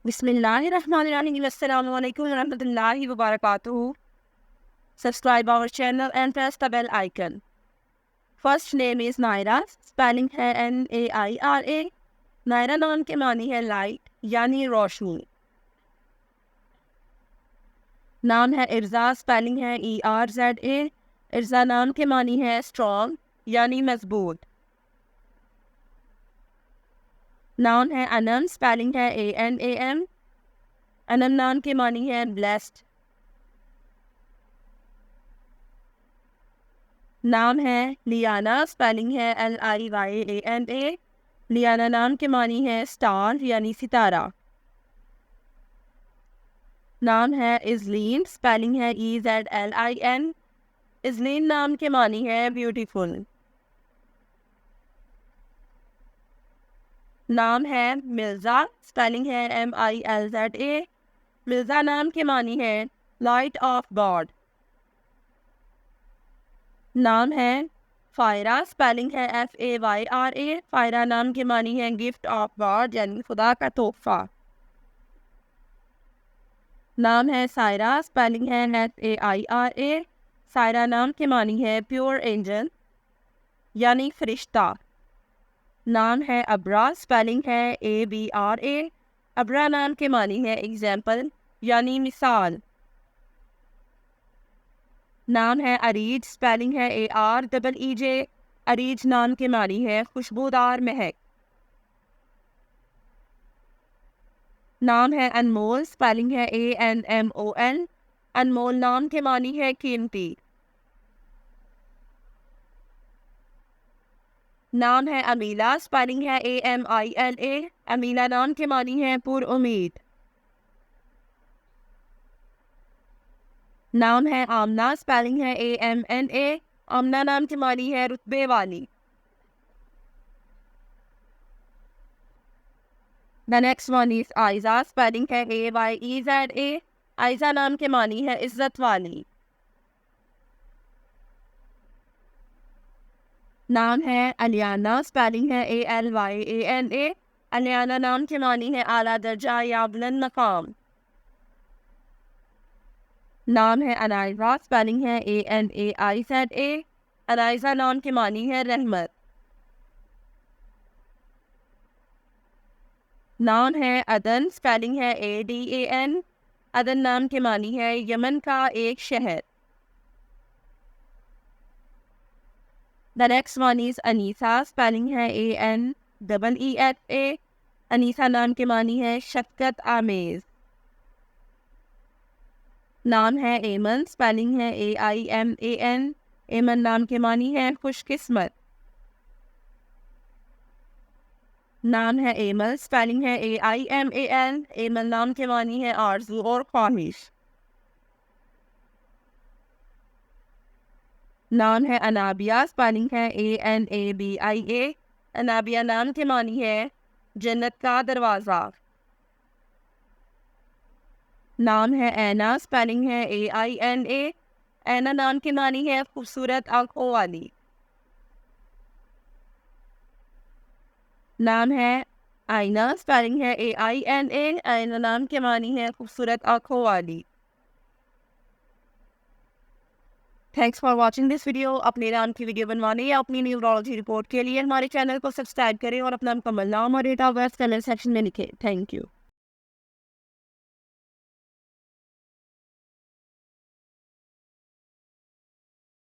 Bismillahirrahmanirrahim. Assalamu alaikum warahmatullahi wabarakatuh. Subscribe our channel and press the bell icon. First name is Naira. Spelling है Naira. Naira नाम के मानी है light यानी रोशनी. नाम है इर्जा. स्पेलिंग है ERZA. इर्जा नाम के मानी है स्ट्रॉन्ग यानी मजबूत. नाउन है अनम. स्पेलिंग है ANAM. अनम नाम के मानी है ब्लेस्ड. नाम है लियाना. स्पेलिंग है LIYANA. लियाना नाम के मानी है स्टार यानी सितारा. नाम है इजलीन. स्पेलिंग है EZLIN. इजलीन नाम के मानी है ब्यूटीफुल. नाम है मिर्ज़ा. स्पेलिंग है MILZA. मिर्ज़ा नाम के मानी है लाइट ऑफ गॉड. नाम है फ़ायरा. स्पेलिंग है FAYRA. फ़ायरा नाम के मानी है गिफ्ट ऑफ गॉड यानी खुदा का तोहफा. नाम है सायरा. स्पेलिंग है SAIRA. सायरा नाम के मानी है प्योर एंजल यानी फरिश्ता. नाम है अब्रा. स्पेलिंग है ABRA. अब्रा नाम के मानी है एग्जाम्पल यानी मिसाल. नाम है अरीज. स्पेलिंग है AREEJ. अरीज नाम के मानी है खुशबूदार महक. नाम है अनमोल. स्पेलिंग है ANMOL. अनमोल नाम के मानी है कीमती. नाम है अमीला. स्पेलिंग है AMILA. अमीला नाम के मानी है पुर उम्मीद. नाम है आमना. स्पेलिंग है AMNA. आमना नाम की मानी है रुतबे वाली. The next one is Ayeza. Spelling है AYEZA. आयजा नाम के मानी है इज्जत वाली. नाम है अलियाना. स्पेलिंग है ALYANA. अलियाना नाम के मानी है आला दर्जा या बुलंद मकाम. नाम है अनाइजा. स्पेलिंग है ANAIZA. अनाइजा नाम के मानी है रहमत. नाम है अदन. स्पेलिंग है ADAN. अदन नाम के मानी है यमन का एक शहर. The next one is Anisa. Spelling है ANEESA. अनीसा नाम के मानी है शफकत आमेज. नाम है एमन. स्पेलिंग है AIMAN. एमन नाम के मानी है खुशकिस्मत. नाम है एमल. स्पेलिंग है AIMAL. एमल नाम के मानी है आरज़ू और ख्वाहिश. नाम है अनाबिया. स्पेलिंग है ANABIA. अनाबिया नाम के मानी है जन्नत का दरवाज़ा. नाम है ऐना. स्पेलिंग है AINA. ऐना नाम की मानी है खूबसूरत आंखों वाली. नाम है आईना. स्पेलिंग है AINA. आईना नाम के मानी है खूबसूरत आंखों वाली. Thanks for watching this video. अपने नाम की वीडियो बनवाने या अपनी न्यूरोलॉजी रिपोर्ट के लिए हमारे चैनल को सब्सक्राइब करें और अपना मुकम्मल नाम और date of birth comment section में लिखें. Thank you.